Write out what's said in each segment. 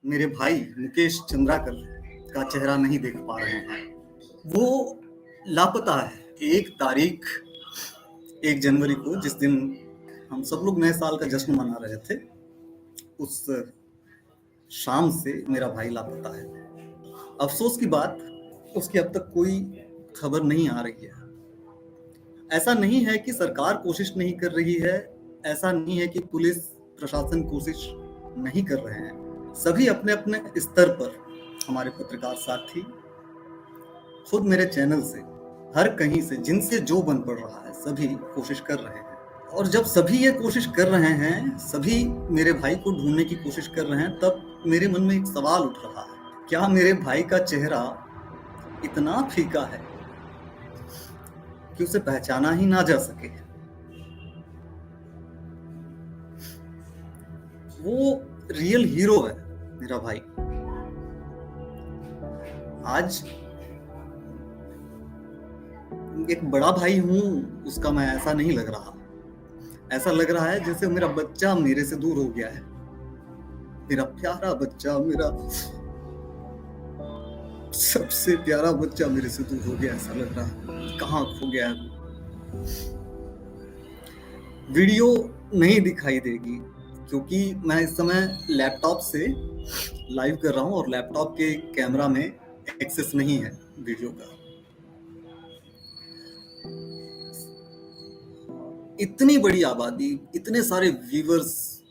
मेरे भाई मुकेश चंद्राकर का चेहरा नहीं देख पा रहे हैं। वो लापता है। 1 जनवरी को, जिस दिन हम सब लोग नए साल का जश्न मना रहे थे, उस शाम से मेरा भाई लापता है। अफसोस की बात, उसकी अब तक कोई खबर नहीं आ रही है। ऐसा नहीं है कि सरकार कोशिश नहीं कर रही है, ऐसा नहीं है कि पुलिस प्रशासन कोशिश नहीं कर रहे हैं। सभी अपने अपने स्तर पर, हमारे पत्रकार साथी, खुद मेरे चैनल से, हर कहीं से, जिनसे जो बन पड़ रहा है, सभी कोशिश कर रहे हैं। और जब सभी ये कोशिश कर रहे हैं, सभी मेरे भाई को ढूंढने की कोशिश कर रहे हैं, तब मेरे मन में एक सवाल उठ रहा है, क्या मेरे भाई का चेहरा इतना फीका है कि उसे पहचाना ही ना जा सके? वो रियल हीरो है मेरा भाई। आज एक बड़ा भाई हूं उसका मैं ऐसा नहीं लग रहा। ऐसा लग रहा है जैसे मेरा बच्चा मेरे से दूर हो गया है। मेरा प्यारा बच्चा, मेरा सबसे प्यारा बच्चा मेरे से दूर हो गया। ऐसा लग रहा है कहाँ खो गया है। वीडियो नहीं दिखाई देगी क्योंकि मैं इस समय लैपटॉप से लाइव कर रहा हूं और लैपटॉप के कैमरा में एक्सेस नहीं है वीडियो का। इतनी बड़ी आबादी, इतने सारे व्यूअर्स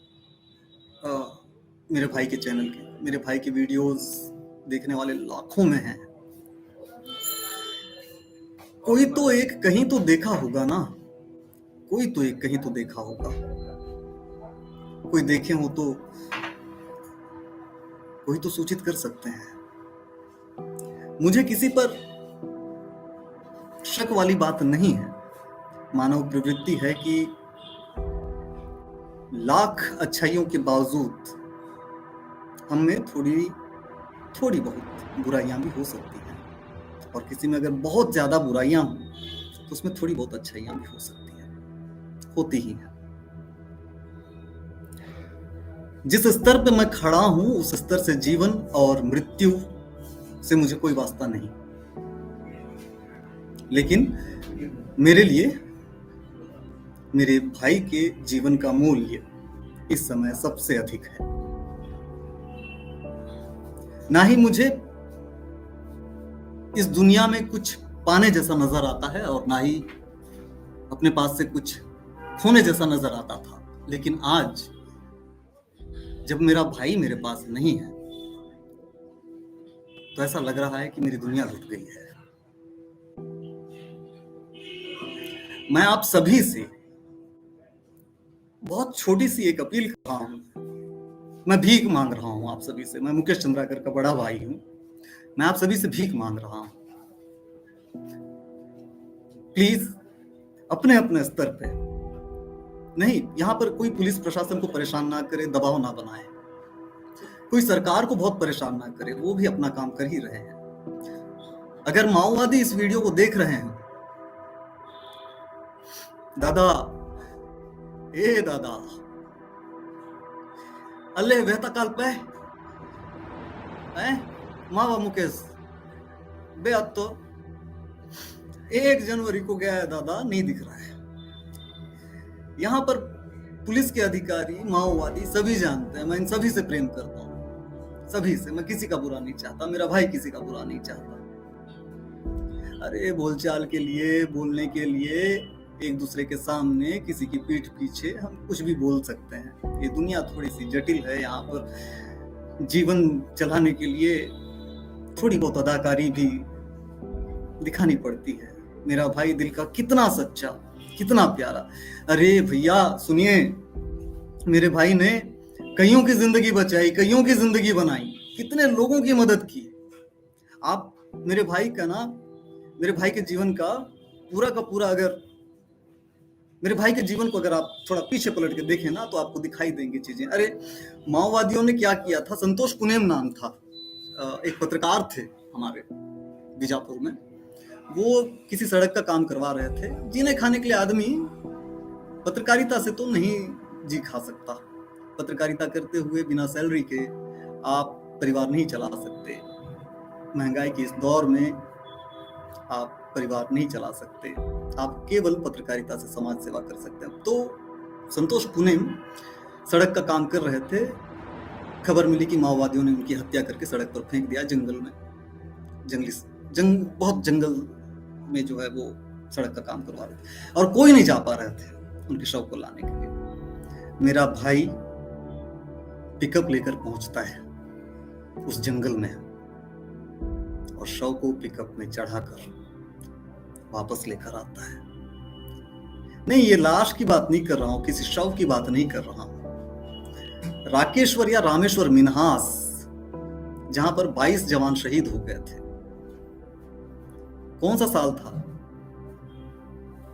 मेरे भाई के चैनल के, मेरे भाई के वीडियोस देखने वाले लाखों में हैं। कोई तो एक कहीं तो देखा होगा ना, कोई तो एक कहीं तो देखा होगा। कोई देखे हो तो कोई तो सूचित कर सकते हैं। मुझे किसी पर शक वाली बात नहीं है। मानव प्रवृत्ति है कि लाख अच्छाइयों के बावजूद हम में थोड़ी बहुत बुराइयां भी हो सकती हैं, और किसी में अगर बहुत ज्यादा बुराइयां हों तो उसमें थोड़ी बहुत अच्छाइयां भी हो सकती हैं, होती ही हैं। जिस स्तर पे मैं खड़ा हूं, उस स्तर से जीवन और मृत्यु से मुझे कोई वास्ता नहीं, लेकिन मेरे लिए मेरे भाई के जीवन का मूल्य इस समय सबसे अधिक है। ना ही मुझे इस दुनिया में कुछ पाने जैसा नजर आता है और ना ही अपने पास से कुछ खोने जैसा नजर आता था, लेकिन आज जब मेरा भाई मेरे पास नहीं है तो ऐसा लग रहा है कि मेरी दुनिया लुट गई है। मैं आप सभी से बहुत छोटी सी एक अपील कर रहा हूं। मैं भीख मांग रहा हूं आप सभी से। मैं मुकेश चंद्राकर का बड़ा भाई हूं। मैं आप सभी से भीख मांग रहा हूं। प्लीज अपने अपने स्तर पे, नहीं, यहां पर कोई पुलिस प्रशासन को परेशान ना करे, दबाव ना बनाए, कोई सरकार को बहुत परेशान ना करे, वो भी अपना काम कर ही रहे हैं। अगर माओवादी इस वीडियो को देख रहे हैं, दादा, ए दादा, अल्ले वेहता काल पे मावा मुकेश बेअत तो 1 जनवरी को गया है दादा, नहीं दिख रहा है। यहां पर पुलिस के अधिकारी, माओवादी सभी जानते हैं मैं इन सभी से प्रेम करता हूं, सभी से। मैं किसी का बुरा नहीं चाहता, मेरा भाई किसी का बुरा नहीं चाहता। अरे बोलचाल के लिए, बोलने के लिए, एक दूसरे के सामने, किसी की पीठ पीछे हम कुछ भी बोल सकते हैं। ये दुनिया थोड़ी सी जटिल है। यहाँ पर जीवन चलाने के लिए थोड़ी बहुत अदाकारी भी दिखानी पड़ती है। मेरा भाई दिल का कितना सच्चा, कितना प्यारा। अरे भैया सुनिए, मेरे भाई ने कईयों की जिंदगी बचाई, कईयों की जिंदगी बनाई, कितने लोगों की मदद की। आप मेरे भाई का ना, मेरे भाई के जीवन का पूरा, अगर मेरे भाई के जीवन को अगर आप थोड़ा पीछे पलट के देखें ना, तो आपको दिखाई देंगी चीजें। अरे माओवादियों ने क्या किया था, संतोष पुनेम नाम था, एक पत्रकार थे हमारे बीजापुर में। वो किसी सड़क का काम करवा रहे थे। जीने खाने के लिए आदमी पत्रकारिता से तो नहीं जी खा सकता। पत्रकारिता करते हुए बिना सैलरी के आप परिवार नहीं चला सकते, महंगाई के इस दौर में आप परिवार नहीं चला सकते, आप केवल पत्रकारिता से समाज सेवा कर सकते हैं। तो संतोष पुनेम सड़क का काम कर रहे थे, खबर मिली कि माओवादियों ने उनकी हत्या करके सड़क पर फेंक दिया जंगल में। बहुत जंगल में जो है वो सड़क का काम करवा रहे थे और कोई नहीं जा पा रहे थे उनके शव को लाने के लिए। मेरा भाई पिकअप लेकर पहुंचता है उस जंगल में और शव को पिकअप में चढ़ाकर वापस लेकर आता है। नहीं, ये लाश की बात नहीं कर रहा हूं, किसी शव की बात नहीं कर रहा हूं। राकेश्वर या रामेश्वर मिन्हास, जहां पर 22 जवान शहीद हो गए थे। कौन सा साल था?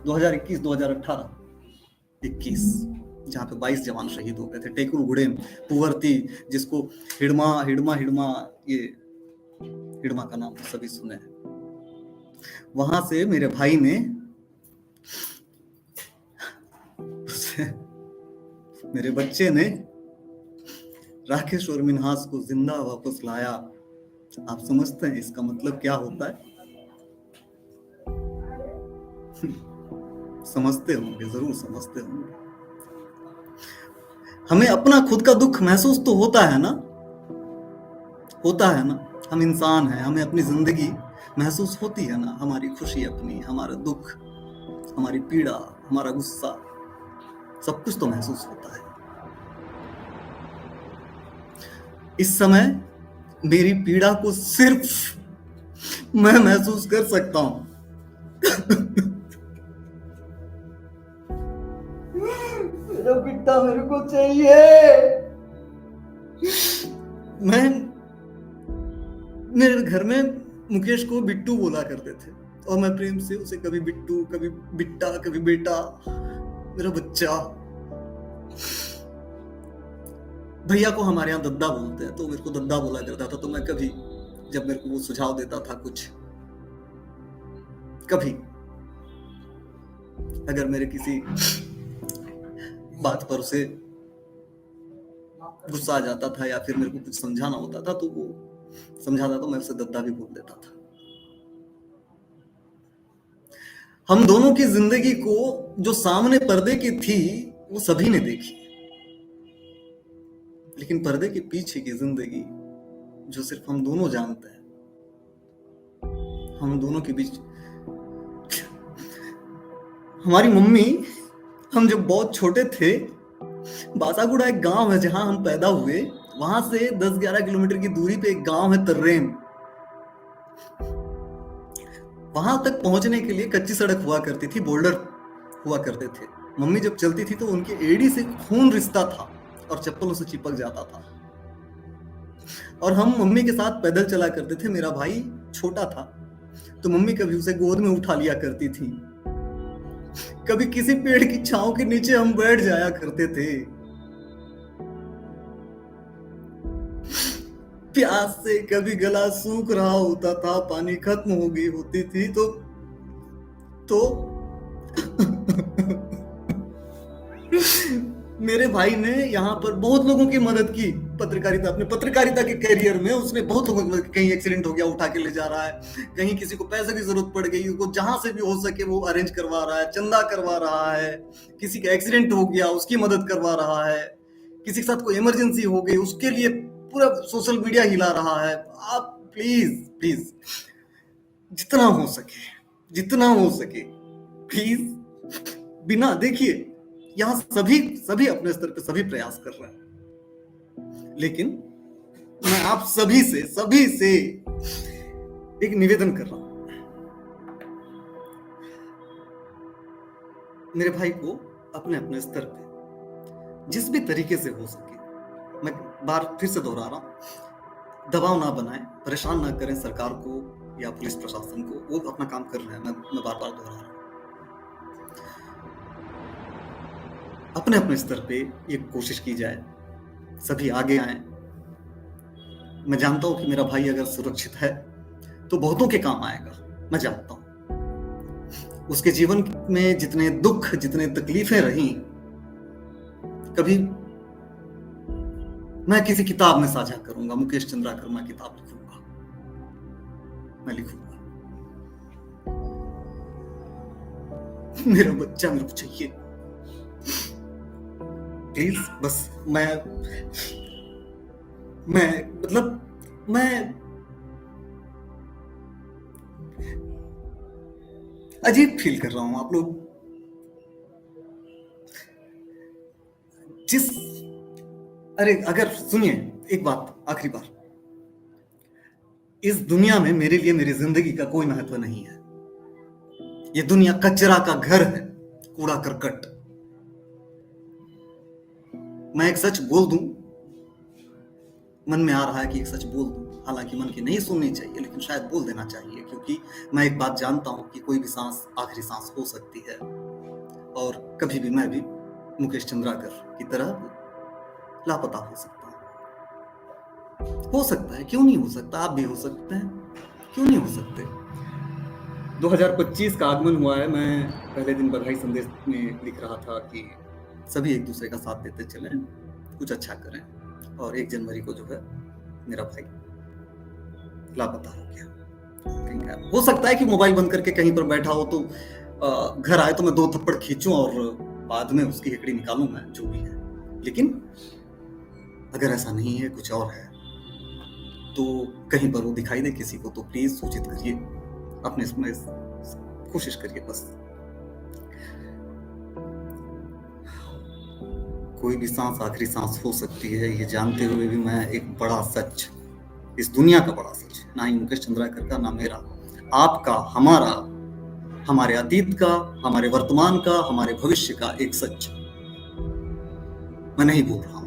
2021, 2018, 21, जहां पे 22 जवान शहीद हो गए थे। टेकुल गुड़ेम, पुवरती, जिसको हिडमा, ये हिडमा का नाम तो सभी सुने हैं। वहां से मेरे भाई ने मेरे बच्चे ने राकेश्वर मिन्हास को जिंदा वापस लाया। आप समझते हैं इसका मतलब क्या होता है? समझते होंगे, जरूर समझते होंगे। हमें अपना खुद का दुख महसूस तो होता है ना, हम इंसान हैं, हमें अपनी जिंदगी महसूस होती है ना, हमारी खुशी अपनी, हमारा दुख, हमारी पीड़ा, हमारा गुस्सा, सब कुछ तो महसूस होता है। इस समय मेरी पीड़ा को सिर्फ मैं महसूस कर सकता हूं। मेरा बेटा मेरे को चाहिए। मेरे घर में मुकेश को बिट्टू बोला करते थे और मैं प्रेम से उसे कभी बिट्टू, कभी बिट्टा, कभी बेटा, मेरा बच्चा। भैया को हमारे यहाँ दद्दा बोलते हैं, तो मेरे को दद्दा बोला करता था। तो मैं कभी, जब मेरे को वो सुझाव देता था कुछ, कभी अगर मेरे किसी बात पर उसे गुस्सा आ जाता था या फिर मेरे को कुछ समझाना होता था, तो वो समझाता तो मैं उसे दद्दा भी बोल देता था। हम दोनों की जिंदगी को जो सामने पर्दे की थी वो सभी ने देखी, लेकिन पर्दे के पीछे की जिंदगी जो सिर्फ हम दोनों जानते हैं, हम दोनों के बीच। हमारी मम्मी, हम जब बहुत छोटे थे, बासागुड़ा एक गांव है जहां हम पैदा हुए, वहां से 10-11 किलोमीटर की दूरी पे एक गांव है तर्रेम। वहां तक पहुंचने के लिए कच्ची सड़क हुआ करती थी, बोल्डर हुआ करते थे। मम्मी जब चलती थी तो उनके एड़ी से खून रिसता था और चप्पलों से चिपक जाता था। और हम मम्मी के साथ पैदल चला करते थे। मेरा भाई छोटा था तो मम्मी कभी उसे गोद में उठा लिया करती थी, कभी किसी पेड़ की छांव के नीचे हम बैठ जाया करते थे। प्यास से कभी गला सूख रहा होता था, पानी खत्म हो गई होती थी तो मेरे भाई ने यहाँ पर बहुत लोगों की मदद की। अपने पत्रकारिता के कैरियर में उसने बहुत लोगों की मदद की। कहीं एक्सीडेंट हो गया, उठा के ले जा रहा है, कहीं किसी को पैसे की जरूरत पड़ गई, उसको जहां से भी हो सके वो अरेंज करवा रहा है, चंदा करवा रहा है। किसी का एक्सीडेंट हो गया, उसकी मदद करवा रहा है। किसी के साथ कोई इमरजेंसी हो गई, उसके लिए पूरा सोशल मीडिया हिला रहा है। आप प्लीज जितना हो सके प्लीज, बिना देखिए, यहाँ सभी अपने स्तर पे सभी प्रयास कर रहे हैं, लेकिन मैं आप सभी से एक निवेदन कर रहा हूं। मेरे भाई को अपने स्तर पे जिस भी तरीके से हो सके, मैं बार फिर से दोहरा रहा हूं, दबाव ना बनाएं, परेशान ना करें सरकार को या पुलिस प्रशासन को। वो अपना काम कर रहे हैं, मैं बार दोहरा रहा हूं। अपने स्तर पे ये कोशिश की जाए, सभी आगे आए। मैं जानता हूं कि मेरा भाई अगर सुरक्षित है तो बहुतों के काम आएगा, मैं जानता हूं। उसके जीवन में जितने दुख, जितने तकलीफें रही, कभी मैं किसी किताब में साझा करूंगा, मुकेश चंद्राकर मैं किताब लिखूंगा, मैं लिखूंगा। मेरा बच्चा मेरे को चाहिए, प्लीज। बस मैं मतलब मैं अजीब फील कर रहा हूं। आप लोग जिस अरे अगर सुनिए एक बात, आखिरी बार, इस दुनिया में मेरे लिए मेरी जिंदगी का कोई महत्व नहीं है। ये दुनिया कचरा का घर है, कूड़ा करकट। मैं एक सच बोल दूं, मन में आ रहा है कि एक सच बोल दूं, हालांकि मन की नहीं सुननी चाहिए, लेकिन शायद बोल देना चाहिए, क्योंकि मैं एक बात जानता हूं कि कोई भी सांस आखिरी सांस हो सकती है, और कभी भी मैं भी मुकेश चंद्राकर की तरह लापता हो सकता हूं। हो सकता है, क्यों नहीं हो सकता? आप भी हो सकते हैं, क्यों नहीं हो सकते? 2025 का आगमन हुआ है। मैं पहले दिन बधाई संदेश में लिख रहा था कि सभी एक दूसरे का साथ देते चलें, कुछ अच्छा करें, और 1 जनवरी को जो है मेरा भाई लापता हो गया। हो सकता है कि मोबाइल बंद करके कहीं पर बैठा हो, तो घर आए तो मैं 2 थप्पड़ खींचूं और बाद में उसकी हिकड़ी निकालूं, मैं जो भी है। लेकिन अगर ऐसा नहीं है, कुछ और है, तो कहीं पर वो दिखाई दे किसी को, तो प्लीज सूचित करिए, अपने इसमें कोशिश करिए। बस कोई भी सांस आखिरी सांस हो सकती है, ये जानते हुए भी मैं एक बड़ा सच, इस दुनिया का बड़ा सच, ना ही मुकेश चंद्राकर का, ना मेरा, आपका, हमारा, हमारे अतीत का, हमारे वर्तमान का, हमारे भविष्य का एक सच मैं नहीं बोल रहा हूं।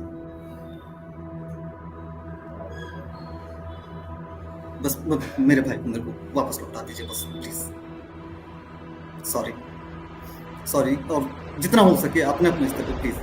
बस मेरे भाई को मेरे को वापस लौटा दीजिए, बस प्लीज। सॉरी, और जितना हो सके अपने अपने स्तर पर प्लीज